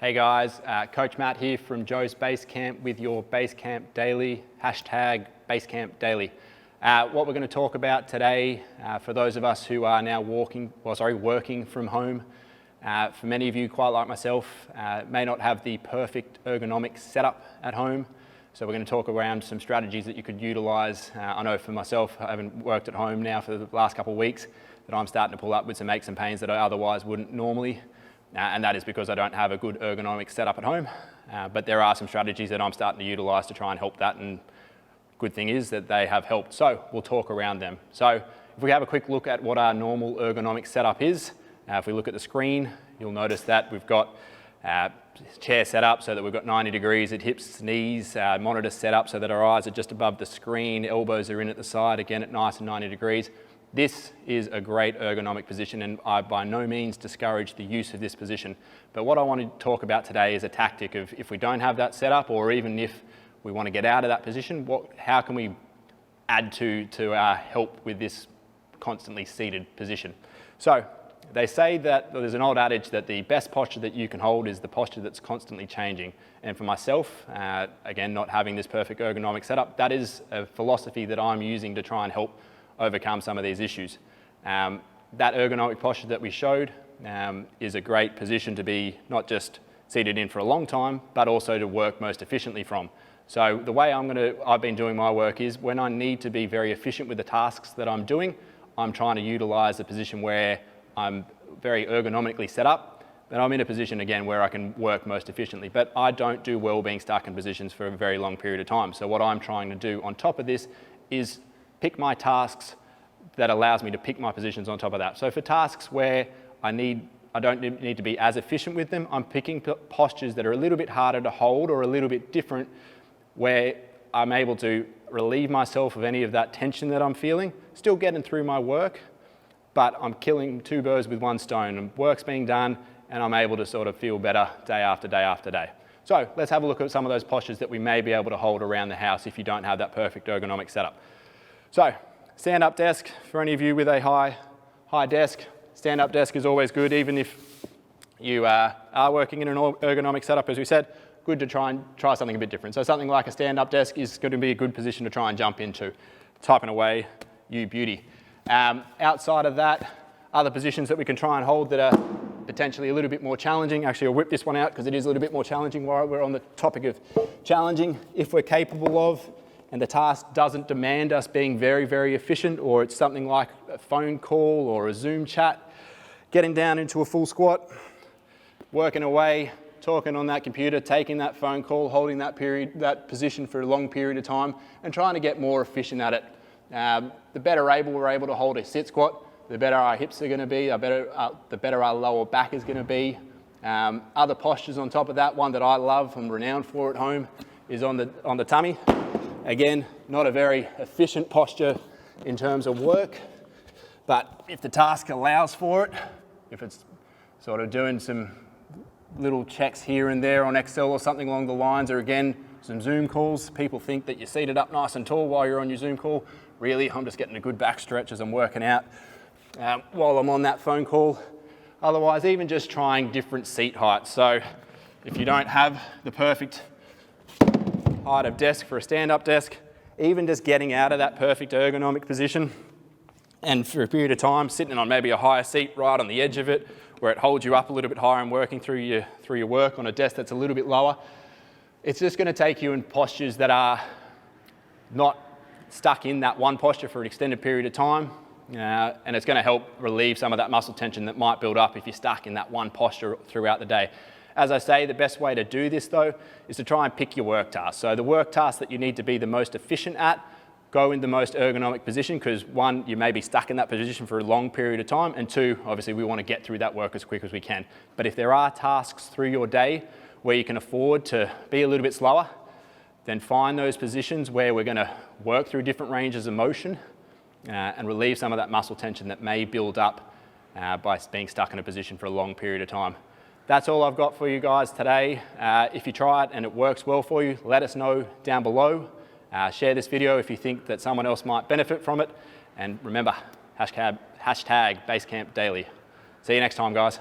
Hey guys, Coach Matt here from Joe's Basecamp with your Basecamp Daily, hashtag Basecamp Daily. What we're going to talk about today, for those of us who are now working from home, for many of you, quite like myself, may not have the perfect ergonomic setup at home. So we're going to talk around some strategies that you could utilize. I know for myself, I haven't worked at home now for the last couple of weeks, that I'm starting to pull up with some aches and pains that I otherwise wouldn't normally. And that is because I don't have a good ergonomic setup at home. But there are some strategies that I'm starting to utilize to try and help that, and good thing is that they have helped. So we'll talk around them. So if we have a quick look at what our normal ergonomic setup is, if we look at the screen, you'll notice that we've got chair set up so that we've got 90 degrees at hips, knees, monitor set up so that our eyes are just above the screen, elbows are in at the side, again at nice and 90 degrees. This is a great ergonomic position, and I by no means discourage the use of this position. But what I want to talk about today is a tactic of if we don't have that set up, or even if we want to get out of that position, how can we add to our help with this constantly seated position? So they say that there's an old adage that the best posture that you can hold is the posture that's constantly changing. And for myself, again, not having this perfect ergonomic setup, that is a philosophy that I'm using to try and help overcome some of these issues. That ergonomic posture that we showed is a great position to be not just seated in for a long time, but also to work most efficiently from. So the way I've been doing my work is when I need to be very efficient with the tasks that I'm doing, I'm trying to utilize a position where I'm very ergonomically set up, but I'm in a position again where I can work most efficiently. But I don't do well being stuck in positions for a very long period of time. So what I'm trying to do on top of this is pick my tasks that allows me to pick my positions on top of that. So for tasks where I don't need to be as efficient with them, I'm picking postures that are a little bit harder to hold or a little bit different, where I'm able to relieve myself of any of that tension that I'm feeling, still getting through my work, but I'm killing two birds with one stone, and work's being done and I'm able to sort of feel better day after day after day. So let's have a look at some of those postures that we may be able to hold around the house if you don't have that perfect ergonomic setup. So, stand-up desk, for any of you with a high desk, stand-up desk is always good, even if you are working in an ergonomic setup, as we said, good to try something a bit different. So something like a stand-up desk is going to be a good position to try and jump into. Typing away, you beauty. Outside of that, other positions that we can try and hold that are potentially a little bit more challenging. Actually, I'll whip this one out because it is a little bit more challenging while we're on the topic of challenging. If we're capable of, and the task doesn't demand us being very, very efficient, or it's something like a phone call or a Zoom chat, getting down into a full squat, working away, talking on that computer, taking that phone call, holding that position for a long period of time, and trying to get more efficient at it. The better we're able to hold a sit squat, the better our hips are going to be, the better our lower back is going to be. Other postures on top of that, one that I love and renowned for at home, is on the tummy. Again, not a very efficient posture in terms of work, but if the task allows for it, if it's sort of doing some little checks here and there on Excel or something along the lines, or again, some Zoom calls, people think that you're seated up nice and tall while you're on your Zoom call. Really, I'm just getting a good back stretch as I'm working out while I'm on that phone call. Otherwise, even just trying different seat heights. So if you don't have the perfect height of desk for a stand-up desk, even just getting out of that perfect ergonomic position and for a period of time sitting on maybe a higher seat right on the edge of it where it holds you up a little bit higher and working through your work on a desk that's a little bit lower, it's just going to take you in postures that are not stuck in that one posture for an extended period of time, and it's going to help relieve some of that muscle tension that might build up if you're stuck in that one posture throughout the day. As I say, the best way to do this though is to try and pick your work tasks. So the work tasks that you need to be the most efficient at, go in the most ergonomic position, because one, you may be stuck in that position for a long period of time, and two, obviously we want to get through that work as quick as we can. But if there are tasks through your day where you can afford to be a little bit slower, then find those positions where we're going to work through different ranges of motion and relieve some of that muscle tension that may build up by being stuck in a position for a long period of time. That's all I've got for you guys today. If you try it and it works well for you, let us know down below. Share this video if you think that someone else might benefit from it. And remember, hashtag Basecamp Daily. See you next time, guys.